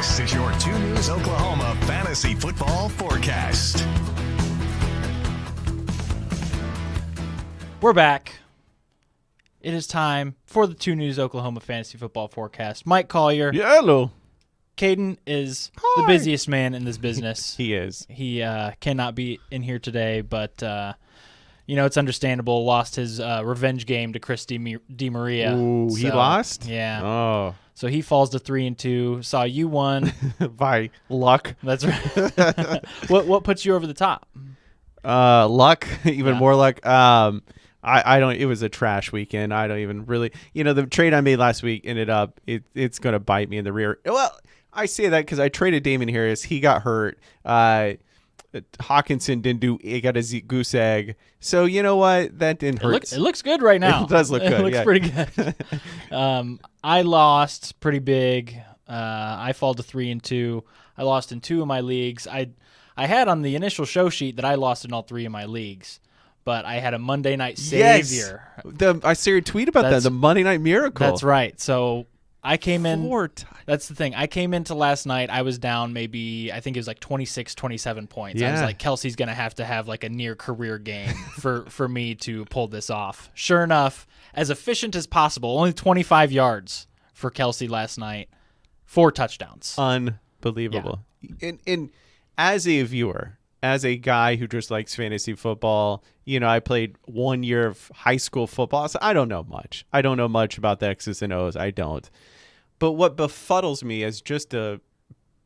This is your 2 News Oklahoma Fantasy Football Forecast. We're back. It is time for the 2 News Oklahoma Fantasy Football Forecast. Mike Collier. Yeah, hello. Caden is the busiest man in this business. He is. He cannot be in here today, but it's understandable. Lost his revenge game to Chris DiMaria. Ooh, he lost? Yeah. Oh. So he falls to 3-2. Saw you won. By luck. That's right. What puts you over the top? Luck, even Yeah. more luck. I don't. It was a trash weekend. I don't even really. The trade I made last week ended up. It's going to bite me in the rear. Well, I say that because I traded Damien Harris. He got hurt. Hawkinson didn't do. He got a goose egg. So you know what? That didn't hurt. It looks good right now. It does look good. It looks yeah. pretty good. I lost pretty big. I fall to 3-2. I lost in 2 of my leagues. I had on the initial show sheet that I lost in all 3 of my leagues, but I had a Monday night savior. Yes. I saw your tweet about that. The Monday Night Miracle. That's right. So I came in. 4 times. That's the thing. I came into last night. I was down maybe, I think it was like 26, 27 points. I Yeah. was like, Kelsey's going to have like a near career game for me to pull this off. Sure enough, as efficient as possible, only 25 yards for Kelsey last night, 4 touchdowns. Unbelievable. And as a viewer, as a guy who just likes fantasy football, I played 1 year of high school football, so I don't know much. I don't know much about the X's and O's. I don't. But what befuddles me as just a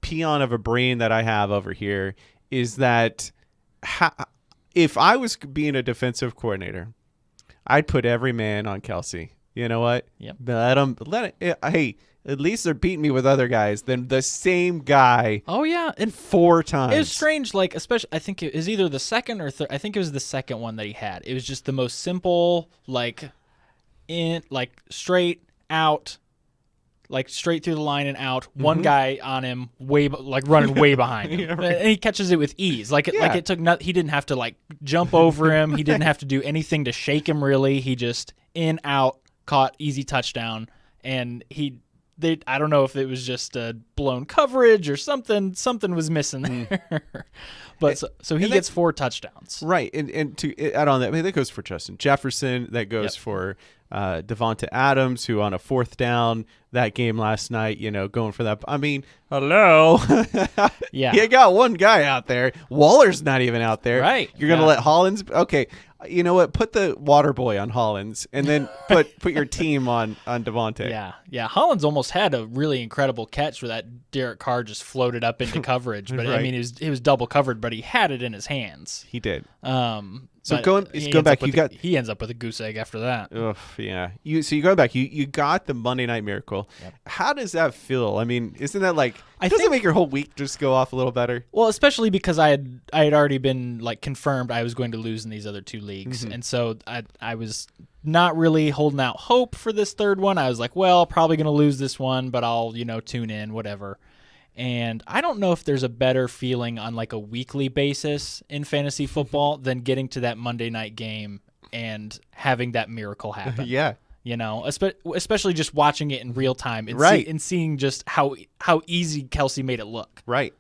peon of a brain that I have over here is that if I was being a defensive coordinator, I'd put every man on Kelsey. You know what? Yep. Hey, at least they're beating me with other guys than the same guy. Oh, yeah. And 4 times. it was strange, especially, I think it was either the second or third. I think it was the second one that he had. It was just the most simple, straight out, straight through the line and out. Mm-hmm. One guy on him, running way behind him, Yeah, right. and he catches it with ease. It took. He didn't have to jump over him. He didn't have to do anything to shake him. Really, he just in out caught easy touchdown, and I don't know if it was just a blown coverage or something. Something was missing there. But so he gets 4 touchdowns. Right. And to add on that, that goes for Justin Jefferson. That goes for Devonta Adams, who on a 4th down that game last night, going for that. I mean, hello. Yeah. You got one guy out there. Waller's not even out there. Right. You're going to let Hollins. Okay. You know what? Put the water boy on Hollins, and then put your team on Devontae. Yeah. Hollins almost had a really incredible catch where that Derek Carr just floated up into coverage, but Right. I mean, it was double covered, but he had it in his hands. He did. So going back, he ends up with a goose egg after that. Ugh, yeah. You go back. You got the Monday Night Miracle. Yep. How does that feel? I mean, isn't that I doesn't think- it make your whole week just go off a little better? Well, especially because I had already been confirmed I was going to lose in these other 2 leagues, and so I was not really holding out hope for this 3rd one. I was like, well, probably going to lose this one, but I'll tune in, whatever. And I don't know if there's a better feeling on a weekly basis in fantasy football than getting to that Monday night game and having that miracle happen. Yeah. Especially just watching it in real time and, Right. and seeing just how easy Kelsey made it look. Right.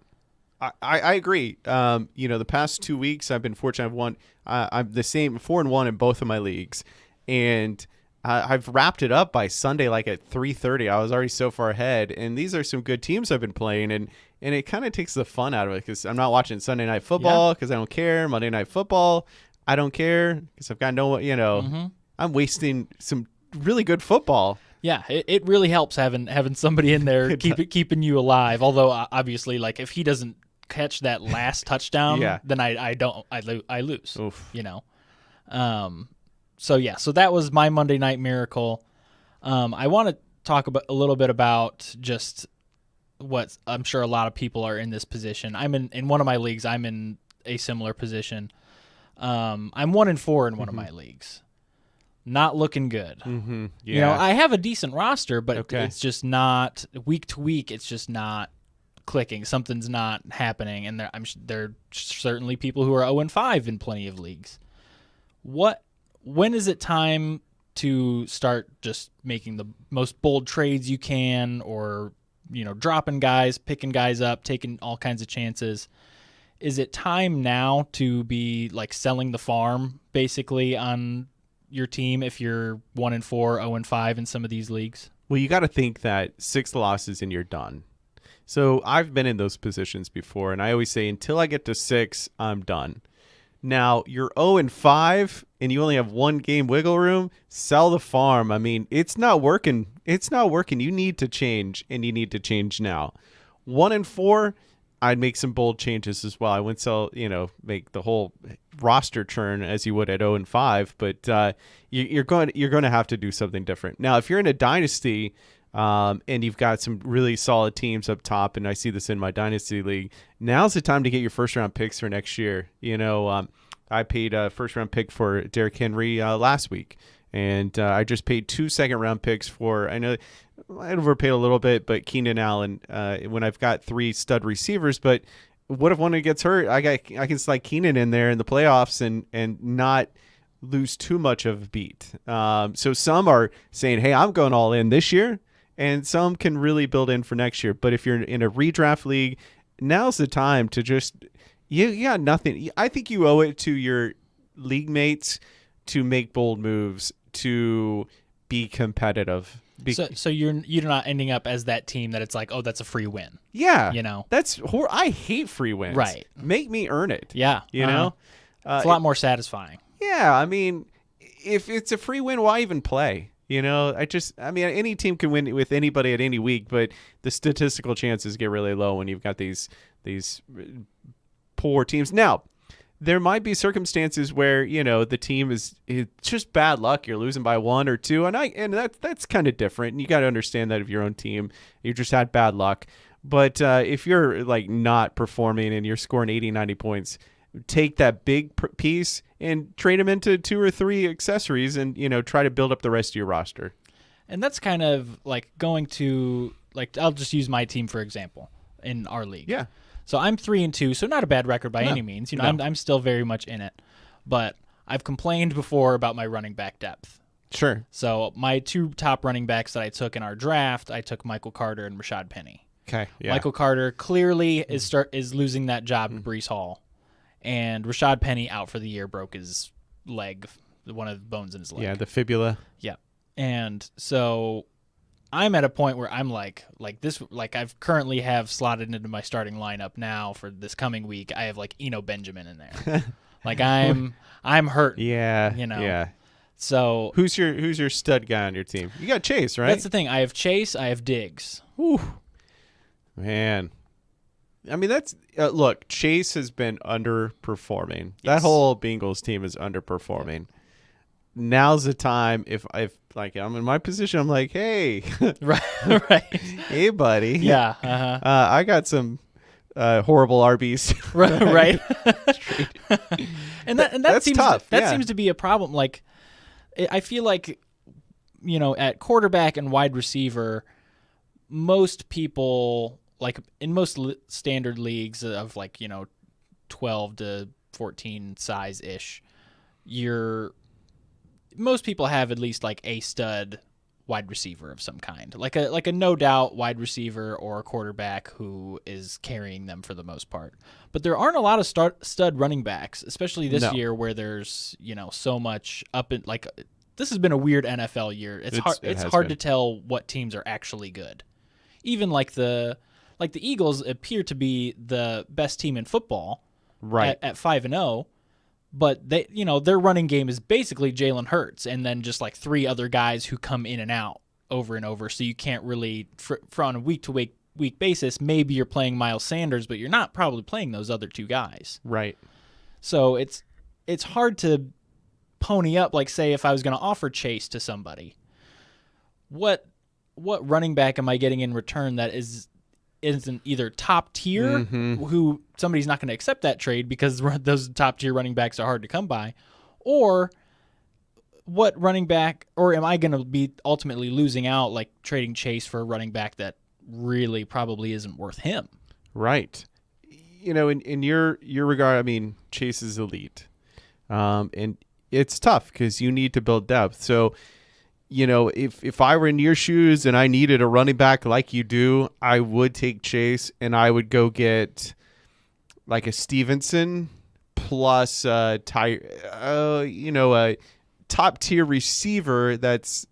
I agree. The past 2 weeks I've been fortunate. I've won. I'm the same 4-1 in both of my leagues, and I've wrapped it up by Sunday, at 3:30. I was already so far ahead, and these are some good teams I've been playing, and it kind of takes the fun out of it because I'm not watching Sunday Night Football because I don't care. Monday Night Football, I don't care because I've got Mm-hmm. I'm wasting some really good football. Yeah, it really helps having somebody in there keeping you alive. Although obviously, if he doesn't catch that last touchdown, Yeah. then I lose. Oof. So that was my Monday Night Miracle. I want to talk a little bit about just what I'm sure a lot of people are in this position. I'm in one of my leagues. I'm in a similar position. I'm 1-4 in one of my leagues. Not looking good. Mm-hmm. Yeah. I have a decent roster, but Okay. it's just not week to week. It's just not clicking. Something's not happening, and there are certainly people who are 0-5 in plenty of leagues. When is it time to start just making the most bold trades you can, or dropping guys, picking guys up, taking all kinds of chances. Is it time now to be like selling the farm basically on your team if you're 1-4, 0-5 in some of these leagues? Well, you got to think that 6 losses and you're done. So I've been in those positions before, and I always say until I get to 6, I'm done. Now, you're 0-5 and you only have 1 game wiggle room, sell the farm. I mean, it's not working. It's not working. You need to change, and you need to change now. 1-4, I'd make some bold changes as well. I wouldn't sell, make the whole roster churn as you would at 0-5, but you're going to have to do something different. Now, if you're in a dynasty and you've got some really solid teams up top, and I see this in my dynasty league, now's the time to get your first round picks for next year. I paid a first round pick for Derrick Henry last week, and I just paid 2 second round picks for, I know I overpaid a little bit, but Keenan Allen, when I've got 3 stud receivers. But what if one gets hurt? I can slide Keenan in there in the playoffs and not lose too much of a beat. So some are saying, hey, I'm going all in this year, and some can really build in for next year. But if you're in a redraft league, now's the time to just, you got nothing. I think you owe it to your league mates to make bold moves, to be competitive. So you're not ending up as that team that it's like, oh, that's a free win. Yeah. That's I hate free wins. Right. Make me earn it. Yeah. You know? It's a lot more satisfying. Yeah. I mean, if it's a free win, why even play? Any team can win with anybody at any week, but the statistical chances get really low when you've got these poor teams. Now, there might be circumstances where, the team it's just bad luck. You're losing by 1 or 2, and that's kind of different. And you got to understand that of your own team, you just had bad luck. But if you're like not performing and you're scoring 80, 90 points, take that big piece and trade them into 2 or 3 accessories, and try to build up the rest of your roster. And that's kind of like going to, like, I'll just use my team for example in our league. Yeah. So I'm 3-2, so not a bad record by any means. I'm still very much in it, but I've complained before about my running back depth. Sure. So my 2 top running backs that I took in our draft, I took Michael Carter and Rashad Penny. Okay. Yeah. Michael Carter clearly is losing that job to Breece Hall, and Rashad Penny out for the year, broke his leg, one of the bones in his leg. Yeah, the fibula. Yeah, and so I'm at a point where I'm like this, like I've currently have slotted into my starting lineup now for this coming week. I have like Eno Benjamin in there. Like I'm hurt. Yeah. Yeah. So who's your stud guy on your team? You got Chase, right? That's the thing. I have Chase. I have Diggs. Whew. Man. I mean, that's look, Chase has been underperforming. Yes. That whole Bengals team is underperforming. Yeah. Now's the time. If I'm in my position, I'm like, hey, right, hey, buddy, yeah, I got some horrible RBs, right, and that seems tough. That seems to be a problem. Like, I feel like at quarterback and wide receiver, most people, like in most standard leagues of 12 to 14 size ish, most people have at least like a stud wide receiver of some kind, like a no doubt wide receiver or a quarterback who is carrying them for the most part. But there aren't a lot of stud running backs, especially this year where there's so much up in, like, this has been a weird NFL year. It's hard to tell what teams are actually good. Even like the Eagles appear to be the best team in football, right, at 5-0. But they, their running game is basically Jalen Hurts, and then just like 3 other guys who come in and out over and over. So you can't really, for on a week-to-week basis, maybe you're playing Miles Sanders, but you're not probably playing those other 2 guys. Right. So it's hard to pony up. Like, say if I was going to offer Chase to somebody, what running back am I getting in return that isn't either top tier, who somebody's not going to accept that trade because those top tier running backs are hard to come by, or what running back, or am I going to be ultimately losing out, like trading Chase for a running back that really probably isn't worth him? Right. In your regard, I mean, Chase is elite, and it's tough because you need to build depth. So if I were in your shoes and I needed a running back like you do, I would take Chase and I would go get like a Stevenson plus a top tier receiver that's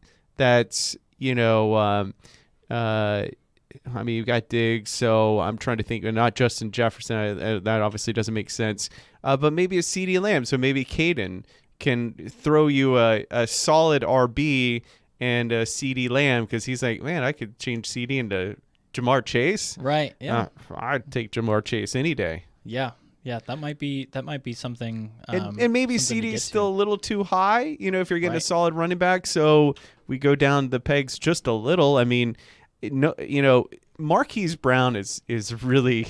I mean, you've got Diggs, so I'm trying to think, not Justin Jefferson. That obviously doesn't make sense. But maybe a CeeDee Lamb, so maybe Caden can throw you a solid RB and a CeeDee Lamb, because he's like, man, I could change CeeDee into Jamar Chase. Right. Yeah. I'd take Jamar Chase any day. Yeah. Yeah. That might be something. And maybe CeeDee's still a little too high, if you're getting a Right. solid running back. So we go down the pegs just a little. I mean, Marquis Brown is really,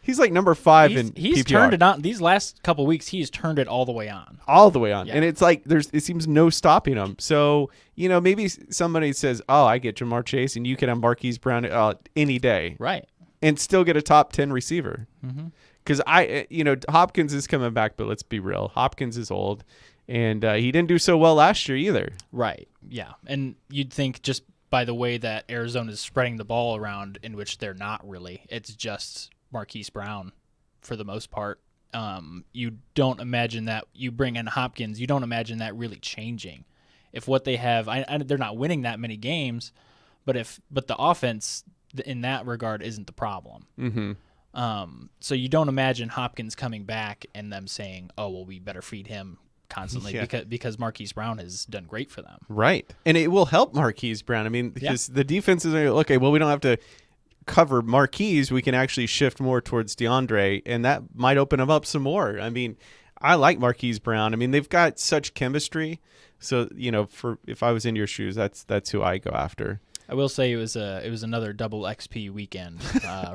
he's like number 5 in He's PPR. turned it on these last couple weeks. He's turned it all the way on. All the way on. Yeah. And it's like it seems no stopping him. So, maybe somebody says, oh, I get Jamar Chase and you can have Marquis Brown any day. Right. And still get a top 10 receiver. Because Hopkins is coming back, but let's be real. Hopkins is old. And he didn't do so well last year either. Right. Yeah. And you'd think just by the way that Arizona is spreading the ball around, in which they're not really. It's just Marquise Brown for the most part. You don't imagine that you bring in Hopkins. You don't imagine that really changing. If what they have, they're not winning that many games, but the offense in that regard isn't the problem. Mm-hmm. So you don't imagine Hopkins coming back and them saying, "Oh, well, we better feed him constantly," because Marquise Brown has done great for them. Right. And it will help Marquise Brown. I mean, because the defense is, okay, well, we don't have to cover Marquise. We can actually shift more towards DeAndre, and that might open him up some more. I mean, I like Marquise Brown. I mean, they've got such chemistry. So, if I was in your shoes, that's who I go after. I will say it was another double XP weekend,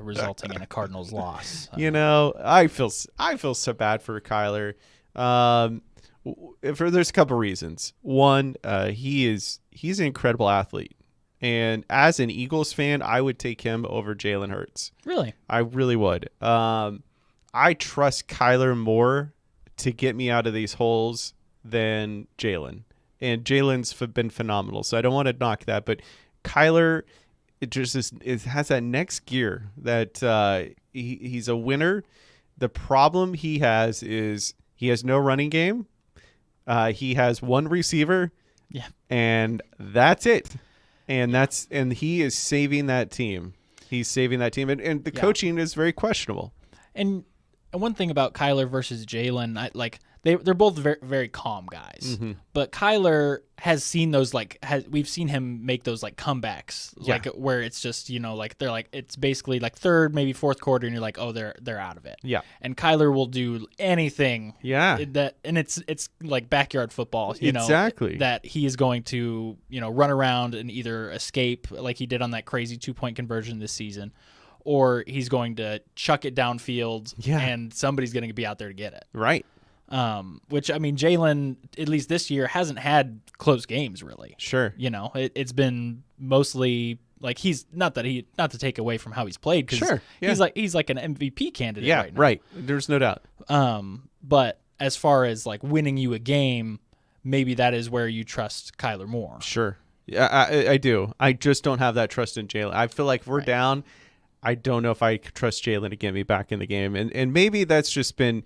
resulting in a Cardinals loss. I feel so bad for Kyler. There's a couple reasons. One, he's an incredible athlete, and as an Eagles fan, I would take him over Jalen Hurts. Really? I really would. I trust Kyler more to get me out of these holes than Jalen, and Jalen's been phenomenal. So I don't want to knock that, but Kyler, it has that next gear that he's a winner. The problem he has is he has no running game. He has one receiver, and that's it. And he is saving that team. He's saving that team, and the coaching is very questionable. And one thing about Kyler versus Jalen, they're both very, very calm guys. Mm-hmm. But Kyler has seen those we've seen him make those comebacks, where it's just they're it's basically third, maybe fourth quarter, and you're like, oh, they're out of it. Yeah. And Kyler will do anything. Yeah. And it's like backyard football. Exactly. That he is going to run around and either escape like he did on that crazy 2-point conversion this season, or he's going to chuck it downfield, and somebody's going to be out there to get it. Right. Which, I mean, Jalen, at least this year, hasn't had close games, really. Sure. It's been mostly he's not to take away from how he's played, because he's like an MVP candidate right now. Right. There's no doubt. But as far as winning you a game, maybe that is where you trust Kyler more. Sure. Yeah, I do. I just don't have that trust in Jalen. I feel like if we're down, I don't know if I trust Jalen to get me back in the game. And maybe that's just been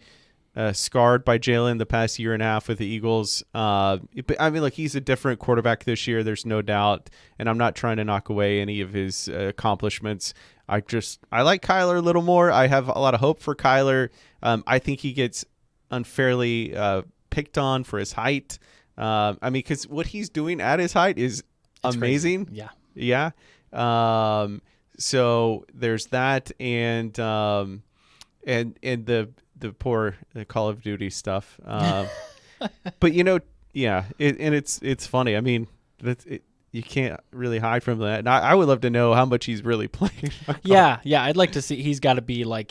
scarred by Jalen the past year and a half with the Eagles. But I mean, he's a different quarterback this year. There's no doubt. And I'm not trying to knock away any of his accomplishments. I like Kyler a little more. I have a lot of hope for Kyler. I think he gets unfairly picked on for his height. I mean, because what he's doing at his height is amazing. Crazy. Yeah. So there's that, and the poor Call of Duty stuff. But it's funny. I mean, you can't really hide from that. And I would love to know how much he's really playing. Yeah. I'd like to see. He's got to be I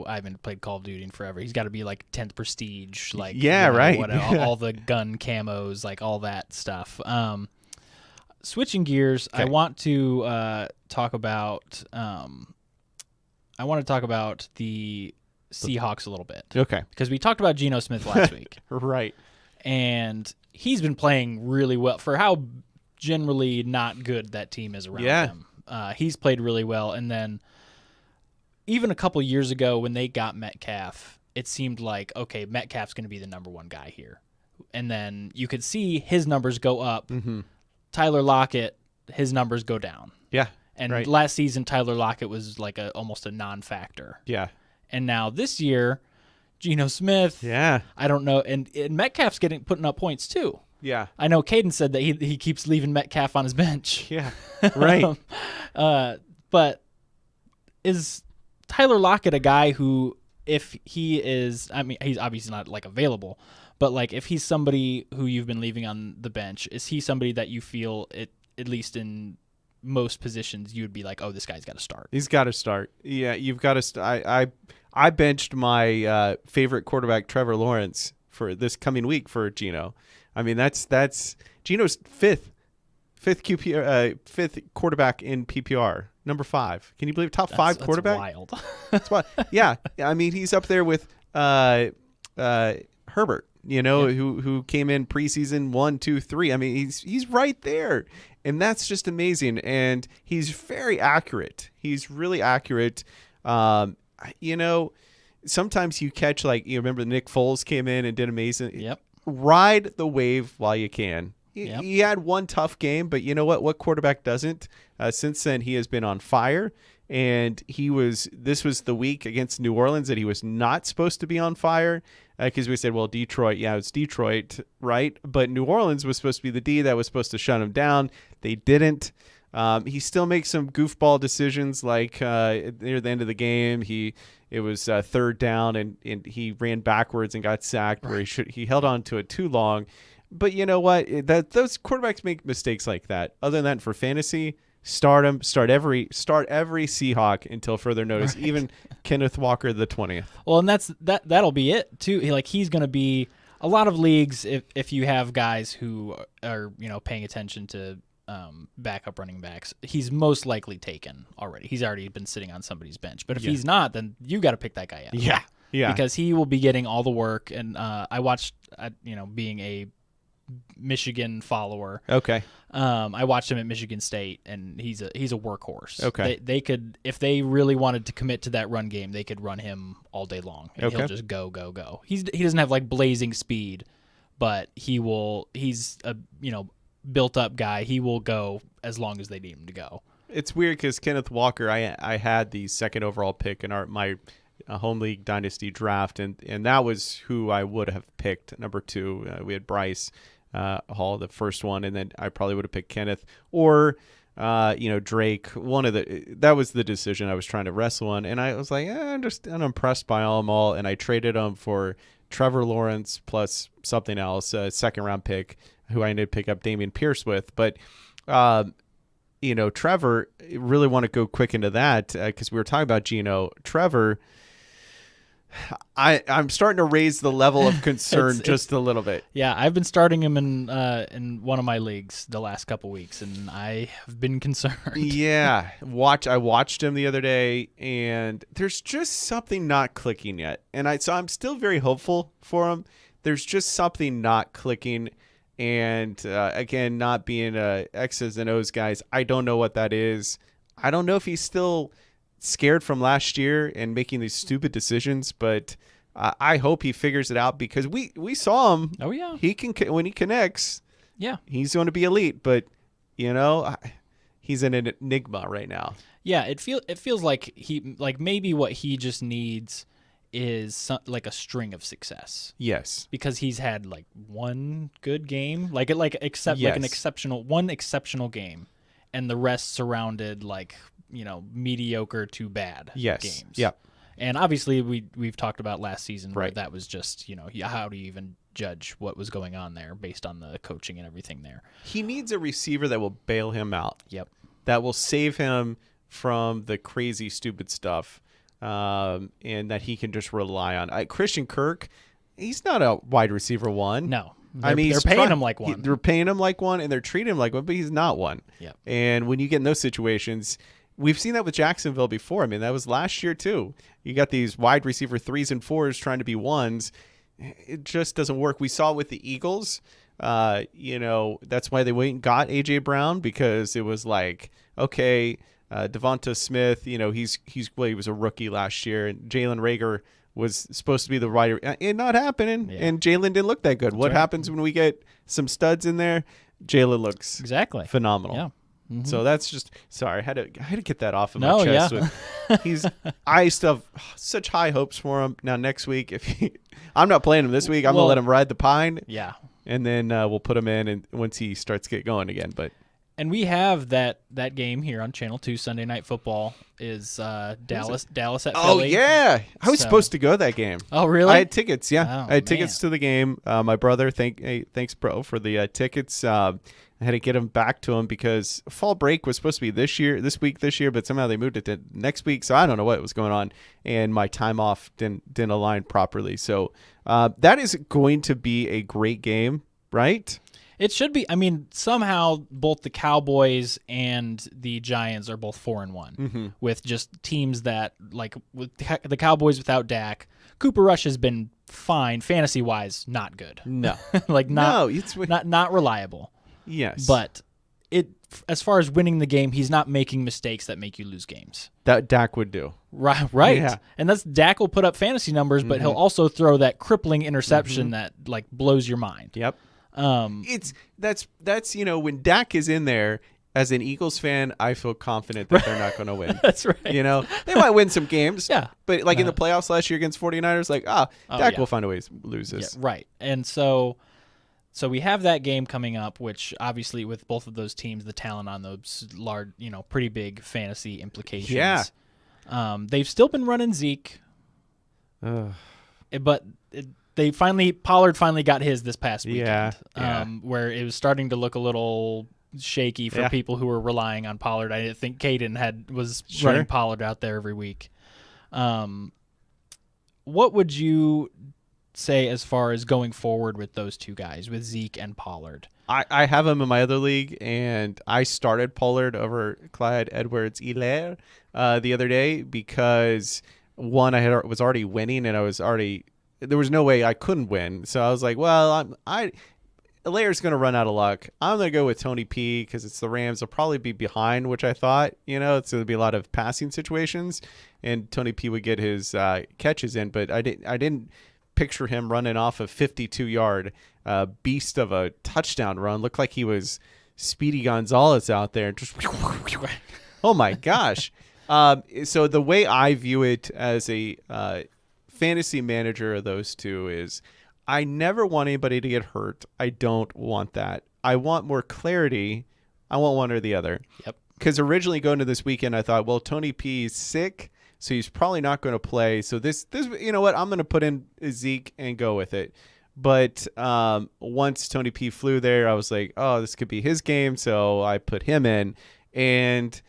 haven't played Call of Duty in forever. He's got to be 10th Prestige. Right. All the gun camos, all that stuff. Switching gears, Okay. I want to talk about. I want to talk about the Seahawks a little bit. Okay. Because we talked about Geno Smith last week. Right. And he's been playing really well for how generally not good that team is around Yeah. him. He's played really well. And then even a couple years ago when they got Metcalf, it seemed like, okay, Metcalf's going to be the number one guy here. And then you could see his numbers go up. Mm-hmm. Tyler Lockett, his numbers go down. Yeah. And last season, Tyler Lockett was like almost a non-factor. Yeah. And now this year, Geno Smith. Yeah. I don't know. And Metcalf's putting up points too. Yeah. I know Caden said that he keeps leaving Metcalf on his bench. Yeah. Right. But is Tyler Lockett a guy who, if he is, I mean, he's obviously not like available, but like if he's somebody who you've been leaving on the bench, is he somebody that you feel at least in most positions you would be like, oh, this guy's got to start? He's got to start. Yeah, you've got to. I benched my favorite quarterback, Trevor Lawrence, for this coming week for Geno. I mean, that's Geno's fifth quarterback in PPR, number 5. Can you believe top 5 quarterback? That's wild. That's why. Yeah, I mean, he's up there with Herbert. Who came in preseason 1, 2, 3. I mean, he's right there, and that's just amazing. And he's very accurate. He's really accurate. Sometimes you catch, like, you remember Nick Foles came in and did amazing. Yep. Ride the wave while you can. Yep. He had one tough game, but you know what? What quarterback doesn't? Since then, he has been on fire. And this was the week against New Orleans that he was not supposed to be on fire, because we said, well, Detroit, it's Detroit, right? But New Orleans was supposed to be the D that was supposed to shut him down. They didn't. He still makes some goofball decisions, like near the end of the game, it was third down and he ran backwards and got sacked, where he held on to it too long. But you know what? Those quarterbacks make mistakes like that. Other than that, for fantasy, start him. Start every Seahawk until further notice. Right. Even Kenneth Walker, the 20th. Well, and that'll be it too. He's going to be a lot of leagues. If you have guys who are paying attention to backup running backs, he's most likely taken already. He's already been sitting on somebody's bench. But if he's not, then you got to pick that guy out. Yeah. Because he will be getting all the work. And I watched, being a Michigan follower. Okay. I watched him at Michigan State, and he's a workhorse. Okay. They could, if they really wanted to commit to that run game, they could run him all day long. And okay. He'll just go. He doesn't have like blazing speed, but he's a built up guy. He will go as long as they need him to go. It's weird because Kenneth Walker, I had the second overall pick in my home league dynasty draft, and that was who I would have picked. Number 2, we had Bryce Hall, the first one, and then I probably would have picked Kenneth or Drake. That was the decision I was trying to wrestle on, and I was like, I'm just unimpressed by them all, and I traded them for Trevor Lawrence plus something else, a second round pick, who I ended up picking up Damian Pierce with. But Trevor, really want to go quick into that because we were talking about Geno. Trevor, I'm starting to raise the level of concern just a little bit. Yeah, I've been starting him in one of my leagues the last couple weeks, and I have been concerned. Yeah, I watched him the other day, and there's just something not clicking yet. And so I'm still very hopeful for him. There's just something not clicking. And again, not being X's and O's guys, I don't know what that is. I don't know if he's still scared from last year and making these stupid decisions, but I hope he figures it out, because we saw him. Oh yeah, he can, when he connects. Yeah, he's going to be elite. But he's an enigma right now. Yeah, it feels like maybe what he just needs is like a string of success. Yes, because he's had like one good game, like an exceptional game, and the rest surrounded like mediocre to bad games. Yeah, and obviously we've talked about last season where right. that was just how do you even judge what was going on there based on the coaching and everything there. He needs a receiver that will bail him out. Yep, that will save him from the crazy stupid stuff. And that he can just rely on. Christian Kirk, he's not a wide receiver 1. No. They're paying him like one. They're paying him like one, and they're treating him like one, but he's not one. Yep. And when you get in those situations, we've seen that with Jacksonville before. I mean, that was last year too. You got these wide receiver 3s and 4s trying to be 1s. It just doesn't work. We saw it with the Eagles. That's why they went and got A.J. Brown, because it was like, okay, Devonta Smith, he was a rookie last year, and Jalen Reagor was supposed to be the rider, and not happening. Yeah. And Jalen didn't look that good. What happens when we get some studs in there? Jalen looks phenomenal. Yeah. Mm-hmm. So that's just sorry. I had to get that off of my chest. Yeah. I still have such high hopes for him. Now next week, I'm not playing him this week, I'm gonna let him ride the pine. Yeah. And then we'll put him in, and once he starts to get going again. And we have that game here on Channel 2 Sunday Night Football is Dallas at Philly. Oh, yeah. I was supposed to go to that game. Oh, really? I had tickets, yeah. Oh, I had tickets to the game. My brother, thanks, bro, for the tickets. I had to get them back to him because fall break was supposed to be this week, but somehow they moved it to next week. So I don't know what was going on, and my time off didn't align properly. So that is going to be a great game, right? It should be. I mean, somehow both the Cowboys and the Giants are both 4-1 with just teams that, like, with the Cowboys without Dak. Cooper Rush has been fine fantasy wise, not good. No, not reliable. Yes, but as far as winning the game, he's not making mistakes that make you lose games. That Dak would do. Right. Yeah. And Dak will put up fantasy numbers, but he'll also throw that crippling interception that like blows your mind. Yep. That's when Dak is in there, as an Eagles fan, I feel confident that they're not going to win. That's right. They might win some games. Yeah. But like in the playoffs last year against 49ers, Dak will find a way to lose this. Yeah, right. And so we have that game coming up, which obviously with both of those teams, the talent on those large, pretty big fantasy implications. Yeah. They've still been running Zeke. But Pollard finally got his this past weekend. Yeah. Where it was starting to look a little shaky for people who were relying on Pollard. I think Caden was running Pollard out there every week. What would you say as far as going forward with those two guys, with Zeke and Pollard? I have him in my other league, and I started Pollard over Clyde Edwards-Helaire the other day because, one, was already winning, and there was no way I couldn't win. So I was like, well, Hilaire's going to run out of luck. I'm going to go with Tony P because it's the Rams. They'll probably be behind, which I thought, so there'll be a lot of passing situations, and Tony P would get his catches in, but I didn't picture him running off a 52-yard beast of a touchdown run. Looked like he was Speedy Gonzalez out there. Just oh my gosh. So the way I view it as a fantasy manager of those two is I never want anybody to get hurt. I don't want that. I want more clarity. I want one or the other. Yep. Because originally going to this weekend, I thought, well, Tony P is sick, so he's probably not going to play. So this, you know what? I'm going to put in Zeke and go with it. But once Tony P flew there, I was like, oh, this could be his game. So I put him in, and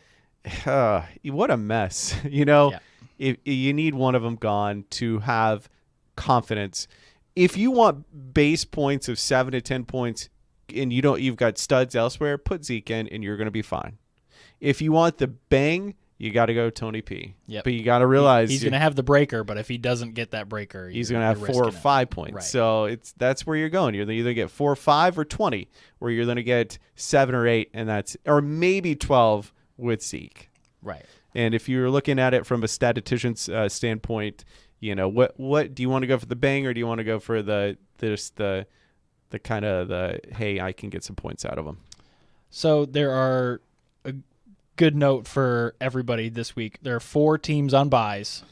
what a mess. Yeah. If you need one of them gone to have confidence. If you want base points of 7 to 10 points, and you've got studs elsewhere, put Zeke in, and you're going to be fine. If you want the bang, you got to go Tony P. Yep. But you got to realize he's going to have the breaker, but if he doesn't get that breaker, he's going to have 4 or 5 points. Right. So that's where you're going. You're either going to get 4 or 5 or 20, or you're going to get 7 or 8, or maybe 12 with Zeke. Right. And if you're looking at it from a statistician's standpoint, what do you want to go for the bang, or do you want to go for the kind of the hey, I can get some points out of them? So there are a good note for everybody this week. There are 4 teams on byes.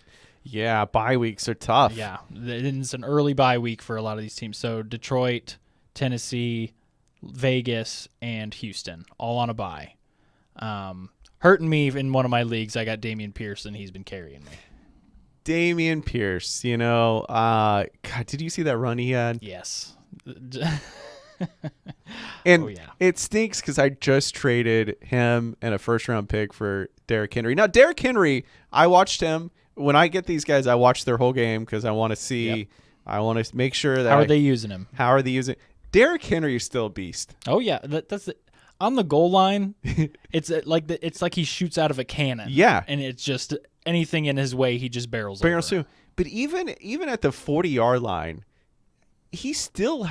Yeah, bye weeks are tough. Yeah, it's an early bye week for a lot of these teams. So Detroit, Tennessee, Vegas, and Houston all on a bye. Hurting me in one of my leagues. I got Damien Pierce, and he's been carrying me. Damien Pierce, God, did you see that run he had? Yes. And it stinks because I just traded him and a first-round pick for Derrick Henry. Now, Derrick Henry, I watched him. When I get these guys, I watch their whole game because I want to see. Yep. I want to make sure that. How are they using him? Derrick Henry is still a beast. Oh yeah, that's it. On the goal line, it's like he shoots out of a cannon. Yeah, and it's just anything in his way, he just barrels through. But even at the 40-yard line, he's still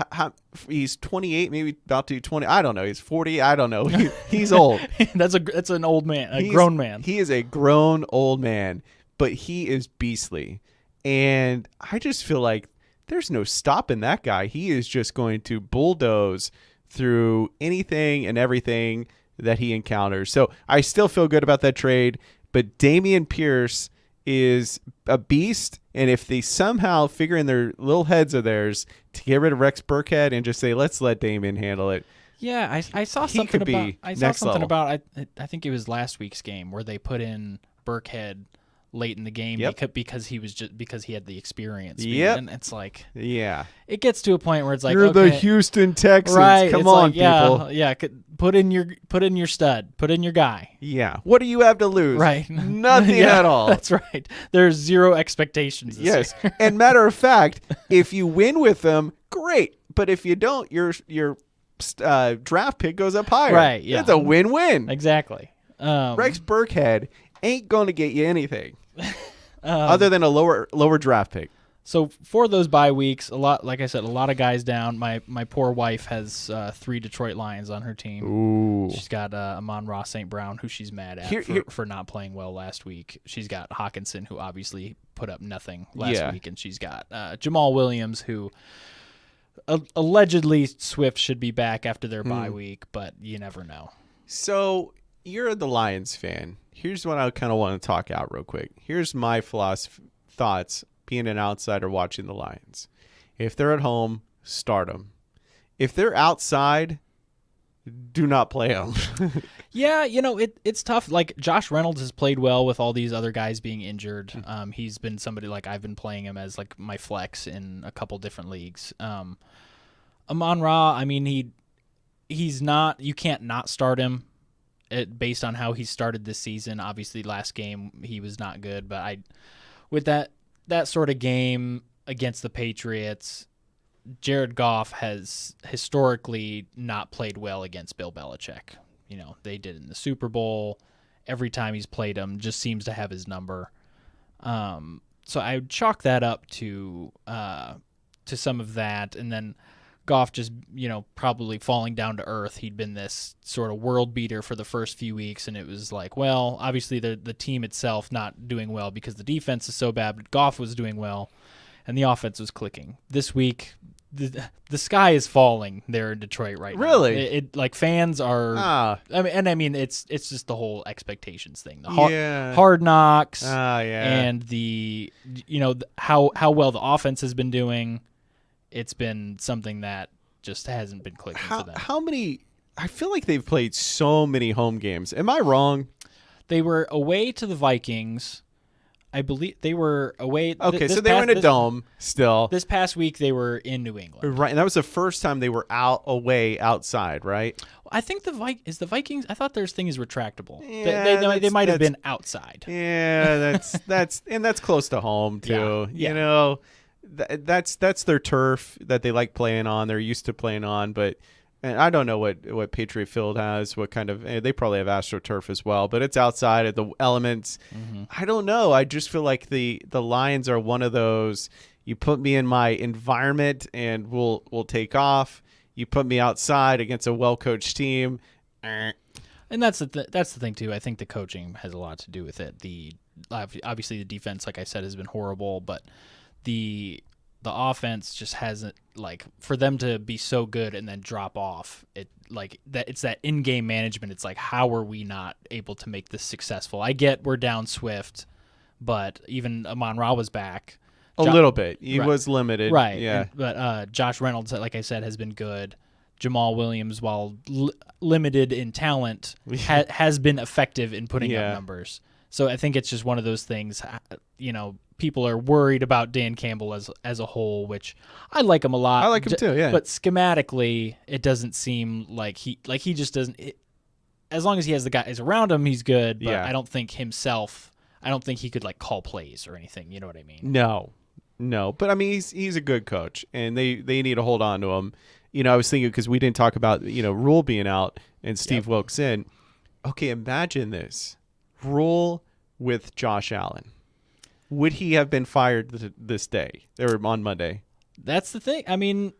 he's 28, maybe about to 20. I don't know. He's 40. I don't know. He's old. That's an old man, a grown man. He is a grown old man, but he is beastly. And I just feel like there's no stopping that guy. He is just going to bulldoze through anything and everything that he encounters. So I still feel good about that trade, but Dameon Pierce is a beast. And if they somehow figure in their little heads of theirs to get rid of Rex Burkhead and just say, let's let Damien handle it. Yeah, I saw He something could be about. I saw next something level. about. I think it was last week's game where they put in Burkhead late in the game because he had the experience. Yep. And it's like, Yeah. it gets to a point where it's like, You're okay, the Houston Texans. right? Come it's on, like, yeah, people. yeah. Put in your stud. Put in your guy. Yeah. What do you have to lose? Right. Nothing Yeah, at all. That's right. There's zero expectations. This Yes. year. And matter of fact, if you win with them, great. But if you don't, your draft pick goes up higher. Right, yeah. It's a win-win. Exactly. Rex Burkhead ain't going to get you anything other than a lower draft pick. So for those bye weeks, like I said, a lot of guys down. My poor wife has 3 Detroit Lions on her team. Ooh. She's got Amon-Ra St. Brown, who she's mad at for not playing well last week. She's got Hawkinson, who obviously put up nothing last week, and she's got Jamal Williams, who allegedly Swift should be back after their bye week, but you never know. So you're the Lions fan. Here's what I kind of want to talk out real quick. Here's my thoughts being an outsider watching the Lions. If they're at home, start them. If they're outside, do not play them. Yeah, it's tough. Like, Josh Reynolds has played well with all these other guys being injured. He's been somebody, like, I've been playing him as, like, my flex in a couple different leagues. Amon-Ra, I mean, he's not – you can't not start him based on how he started this season. Obviously, last game he was not good, but with that sort of game against the Patriots, Jared Goff has historically not played well against Bill Belichick. They did in the Super Bowl. Every time he's played him, just seems to have his number. So I would chalk that up to some of that, and then Goff just probably falling down to earth. He'd been this sort of world beater for the first few weeks, and it was like, well, obviously the team itself not doing well because the defense is so bad, but Goff was doing well, and the offense was clicking. This week, the sky is falling there in Detroit right now. Really? It like, fans are. I mean, it's just the whole expectations thing. The hard knocks. And the how well the offense has been doing. It's been something that just hasn't been clicking for them. How many? I feel like they've played so many home games. Am I wrong? They were away to the Vikings. I believe they were away. Okay, so they were in a dome still. This past week, they were in New England. Right, and that was the first time they were outside, right? I think the Vikings. I thought their thing is retractable. Yeah, they might have been outside. Yeah, that's close to home too. Yeah. That's their turf that they like playing on. They're used to playing on, but. And I don't know what Patriot Field has, what kind of – they probably have AstroTurf as well, but it's outside of the elements. Mm-hmm. I don't know. I just feel like the Lions are one of those, you put me in my environment and we'll take off. You put me outside against a well-coached team. And that's the thing, too. I think the coaching has a lot to do with it. Obviously, the defense, like I said, has been horrible, but the offense just hasn't, like, for them to be so good and then drop off, it's that in-game management. It's like, how are we not able to make this successful? I get we're down Swift, but even Amon-Ra was back. A little bit. He was limited. Right. Yeah. But Josh Reynolds, like I said, has been good. Jamal Williams, while limited in talent, has been effective in putting up numbers. So I think it's just one of those things, people are worried about Dan Campbell as a whole, which I like him a lot. I like him too, yeah. But schematically, it doesn't seem like he just doesn't. As long as he has the guys around him, he's good. But I don't think himself. I don't think he could, like, call plays or anything. You know what I mean? No. But I mean, he's a good coach, and they need to hold on to him. I was thinking, because we didn't talk about Rule being out and Steve Wilkes in. Okay, imagine this: Rule with Josh Allen. Would he have been fired this day or on Monday? That's the thing. I mean,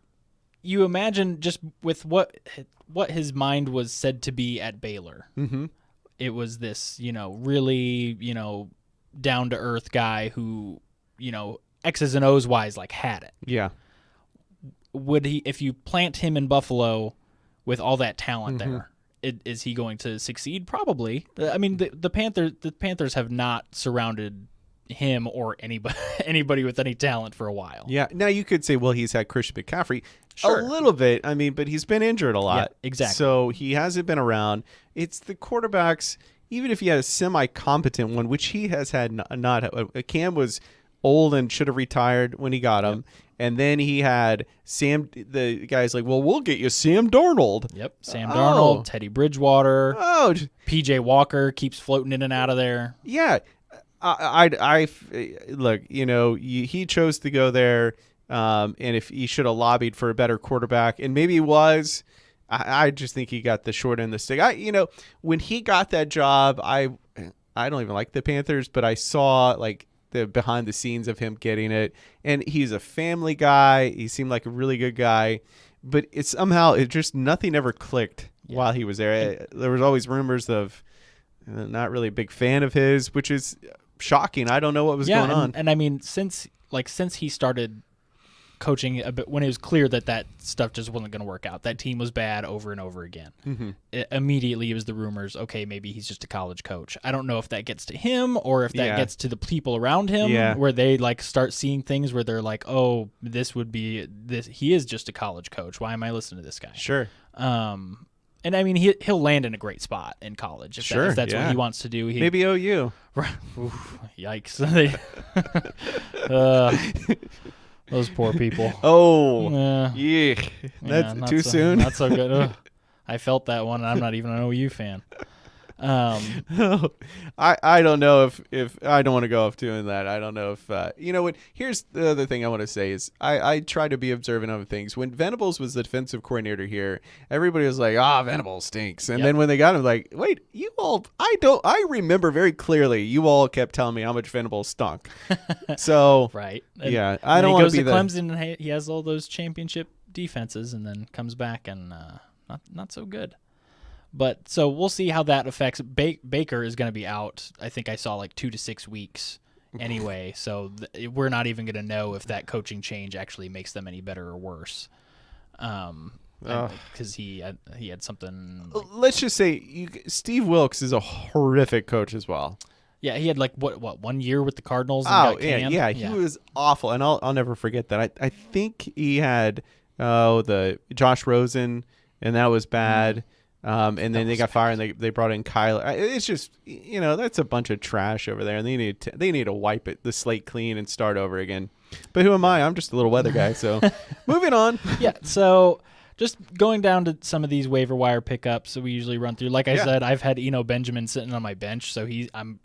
you imagine just with what his mind was said to be at Baylor. Mm-hmm. It was this, really, down to earth guy who, X's and O's wise, like had it. Yeah. Would he, if you plant him in Buffalo with all that talent there, is he going to succeed? Probably. I mean, the Panthers have not surrounded him or anybody with any talent for a while. Yeah. Now you could say, well, he's had Christian McCaffrey Sure. a little bit. I mean, but he's been injured a lot. Yeah, exactly. So he hasn't been around. It's the quarterbacks. Even if he had a semi-competent one, which he has had not. Cam was old and should have retired when he got him. Yep. And then he had Sam. The guy's like, well, we'll get you Sam Darnold. Yep. Sam Darnold, Teddy Bridgewater. Oh, PJ Walker keeps floating in and out of there. Yeah. I look, he chose to go there. And if he should have lobbied for a better quarterback, and maybe he was, I just think he got the short end of the stick. When he got that job, I don't even like the Panthers, but I saw like the behind the scenes of him getting it, and he's a family guy. He seemed like a really good guy, but it just nothing ever clicked while he was there. There was always rumors of not really a big fan of his, which is shocking. I don't know what was going on. And I mean, since he started coaching a bit, when it was clear that stuff just wasn't going to work out, that team was bad over and over again. Mm-hmm. Immediately, it was the rumors. Okay, maybe he's just a college coach. I don't know if that gets to him or if that gets to the people around him, where they like start seeing things where they're like, "Oh, this would be this. He is just a college coach. Why am I listening to this guy?" Sure. And I mean, he'll land in a great spot in college if that's what he wants to do. Maybe OU. Oof, yikes! Those poor people. Oh, yeah. That's too soon. Not so good. Ugh. I felt that one, and I'm not even an OU fan. I don't know if I don't want to go off doing that. I don't know if what. Here's the other thing I want to say is I try to be observant of things. When Venables was the defensive coordinator here, everybody was like, Venables stinks. And then when they got him, like, wait, you all, I remember very clearly you all kept telling me how much Venables stunk. So right, I don't want to be the Clemson, and he has all those championship defenses, and then comes back and not so good. But so we'll see how that affects. Baker is going to be out. I think I saw like 2 to 6 weeks anyway. So we're not even going to know if that coaching change actually makes them any better or worse. Because he had something. Let's just say Steve Wilkes is a horrific coach as well. Yeah, he had like what 1 year with the Cardinals. And got canned? Yeah, he was awful, and I'll never forget that. I think he had the Josh Rosen, and that was bad. And then they got fired, and they brought in Kyler. It's just, that's a bunch of trash over there, and they need to wipe the slate clean and start over again. But who am I? I'm just a little weather guy. So moving on. Yeah. So just going down to some of these waiver wire pickups that we usually run through. Like I said, I've had Benjamin sitting on my bench, so I'm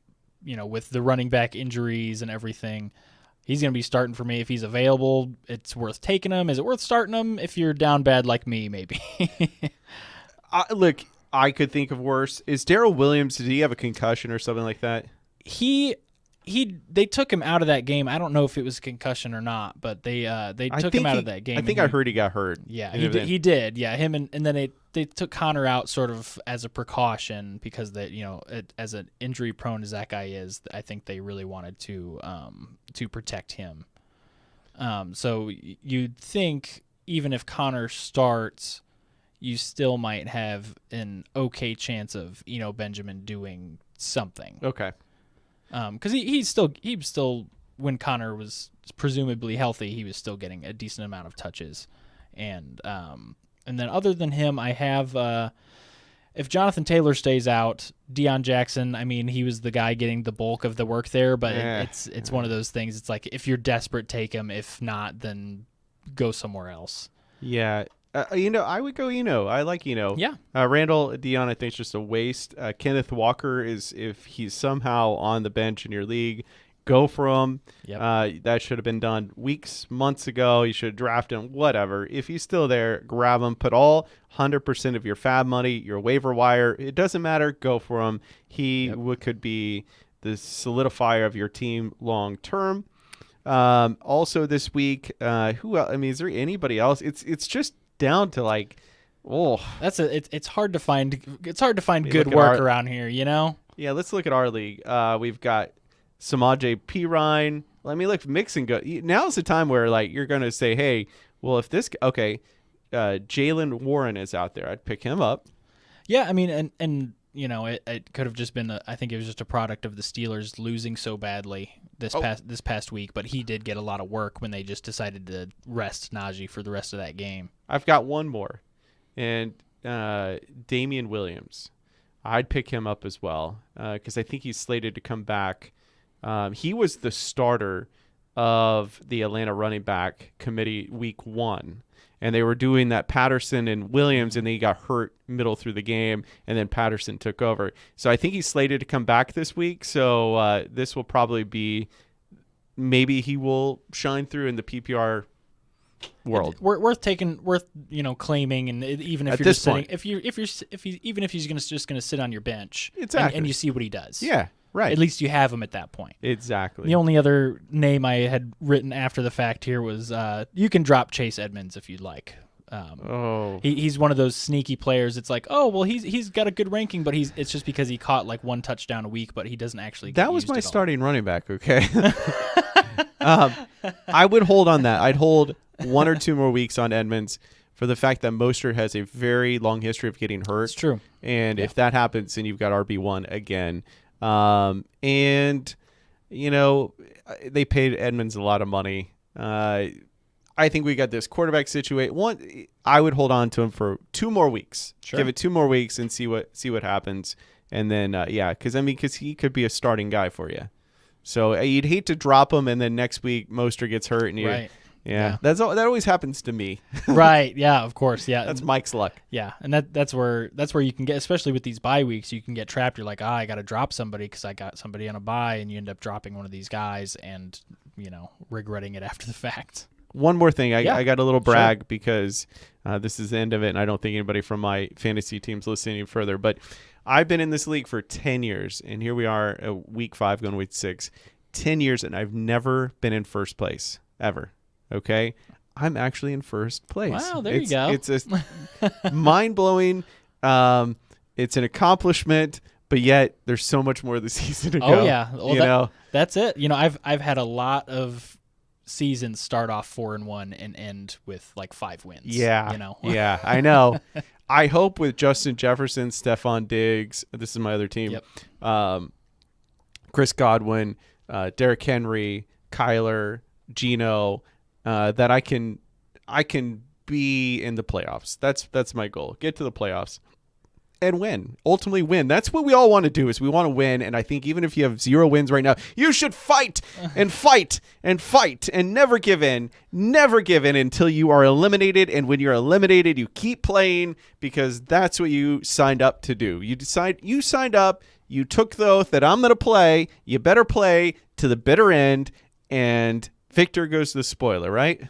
with the running back injuries and everything, he's going to be starting for me if he's available. It's worth taking him. Is it worth starting him if you're down bad like me? Maybe. Look, I could think of worse. Is Darrell Williams, did he have a concussion or something like that? They took him out of that game. I don't know if it was a concussion or not, but they took him out of that game. I think I heard he got hurt. Yeah, he did. Yeah, him and then they took Connor out sort of as a precaution because as an injury prone as that guy is, I think they really wanted to protect him. So you'd think even if Connor starts, you still might have an okay chance of Benjamin doing something. Okay. Because he was still when Connor was presumably healthy, he was still getting a decent amount of touches, and then other than him, I have if Jonathan Taylor stays out, Deion Jackson. I mean, he was the guy getting the bulk of the work there, but it's one of those things. It's like if you're desperate, take him. If not, then go somewhere else. Yeah. I would go I like Yeah. Randall Deion, I think, is just a waste. Kenneth Walker is, if he's somehow on the bench in your league, go for him. Yep. That should have been done months ago. You should draft him, whatever. If he's still there, grab him. Put all 100% of your fab money, your waiver wire. It doesn't matter. Go for him. He could be the solidifier of your team long term. Also this week, who else? I mean, is there anybody else? It's just down to like, It's hard to find. It's hard to find Let me good look at work our- around here. You know. Yeah, let's look at our league. We've got Samaje Perine. Let me look mix and go. Now's the time where like you're gonna say, hey, well if this Jalen Warren is out there, I'd pick him up. Yeah, I mean, and you know, it could have just been. I think it was just a product of the Steelers losing so badly this past week. But he did get a lot of work when they just decided to rest Najee for the rest of that game. I've got one more, and Damien Williams. I'd pick him up as well because I think he's slated to come back. He was the starter of the Atlanta running back committee week 1. And they were doing that Patterson and Williams, and then he got hurt middle through the game, and then Patterson took over. So I think he's slated to come back this week. So this will probably be maybe he will shine through in the PPR world. Worth claiming, and even if At you're this just sitting, point. even if he's just gonna sit on your bench, Exactly. and you see what he does. Yeah, right. At least you have him at that point. Exactly. The only other name I had written after the fact here was you can drop Chase Edmonds if you'd like. He's one of those sneaky players. It's like, oh well, he's got a good ranking, but it's just because he caught like one touchdown a week, but he doesn't actually. That was my starting running back. Okay. I would hold on that. I'd hold 1 or 2 more weeks on Edmonds for the fact that Mostert has a very long history of getting hurt. It's true. And if that happens, then you've got RB1 again. And, you know, they paid Edmonds a lot of money. I think we got this quarterback situation. I would hold on to him for 2 more weeks. Sure. Give it 2 more weeks and see what happens. And then, because he could be a starting guy for you. So you'd hate to drop him, and then next week Mostert gets hurt, and Right. Yeah. That always happens to me. Right. Yeah. Of course. Yeah. That's Mike's luck. Yeah, and that's where you can get, especially with these bye weeks, you can get trapped. You're like, I got to drop somebody because I got somebody on a bye, and you end up dropping one of these guys, and regretting it after the fact. One more thing, I got a little brag Sure. because this is the end of it, and I don't think anybody from my fantasy team's listening any further. But I've been in this league for 10 years, and here we are, week 5 going to week 6. 10 years, and I've never been in first place ever. Okay, I'm actually in first place. Wow, there you go. It's a mind-blowing. It's an accomplishment, but yet there's so much more of the season to go. Oh yeah, well, that's it. I've had a lot of seasons start off 4-1 and end with like 5 wins. Yeah, yeah, I know. I hope with Justin Jefferson, Stephon Diggs. This is my other team. Yep. Chris Godwin, Derrick Henry, Kyler, Geno. That I can be in the playoffs. That's my goal. Get to the playoffs and win. Ultimately win. That's what we all want to do, is we want to win. And I think even if you have 0 wins right now, you should fight and fight and fight and never give in. Never give in until you are eliminated. And when you're eliminated, you keep playing because that's what you signed up to do. You signed up, you took the oath that I'm going to play. You better play to the bitter end, and Victor goes to the spoiler, right?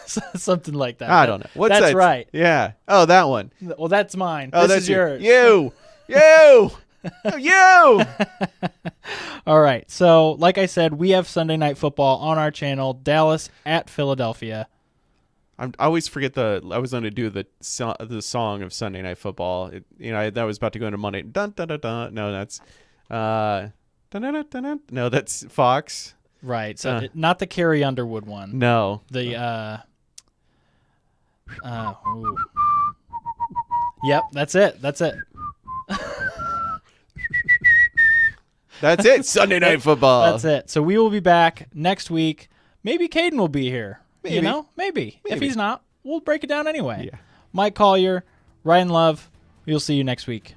Something like that. I don't know. What's that's that? right. Yeah. Oh, that one. Well, that's mine. Oh, this that's is yours. You. All right. So, like I said, we have Sunday Night Football on our channel, Dallas at Philadelphia. I always forget I was going to do the song of Sunday Night Football. That was about to go into Monday. Dun dun dun dun. No, that's dun dun dun dun dun. No, that's Fox. Right. So not the Carrie Underwood one. No. The Yep, that's it. That's it. Sunday Night Football. That's it. So we will be back next week. Maybe Caden will be here. Maybe. Maybe. If he's not, we'll break it down anyway. Yeah. Mike Collier, Ryan Love. We'll see you next week.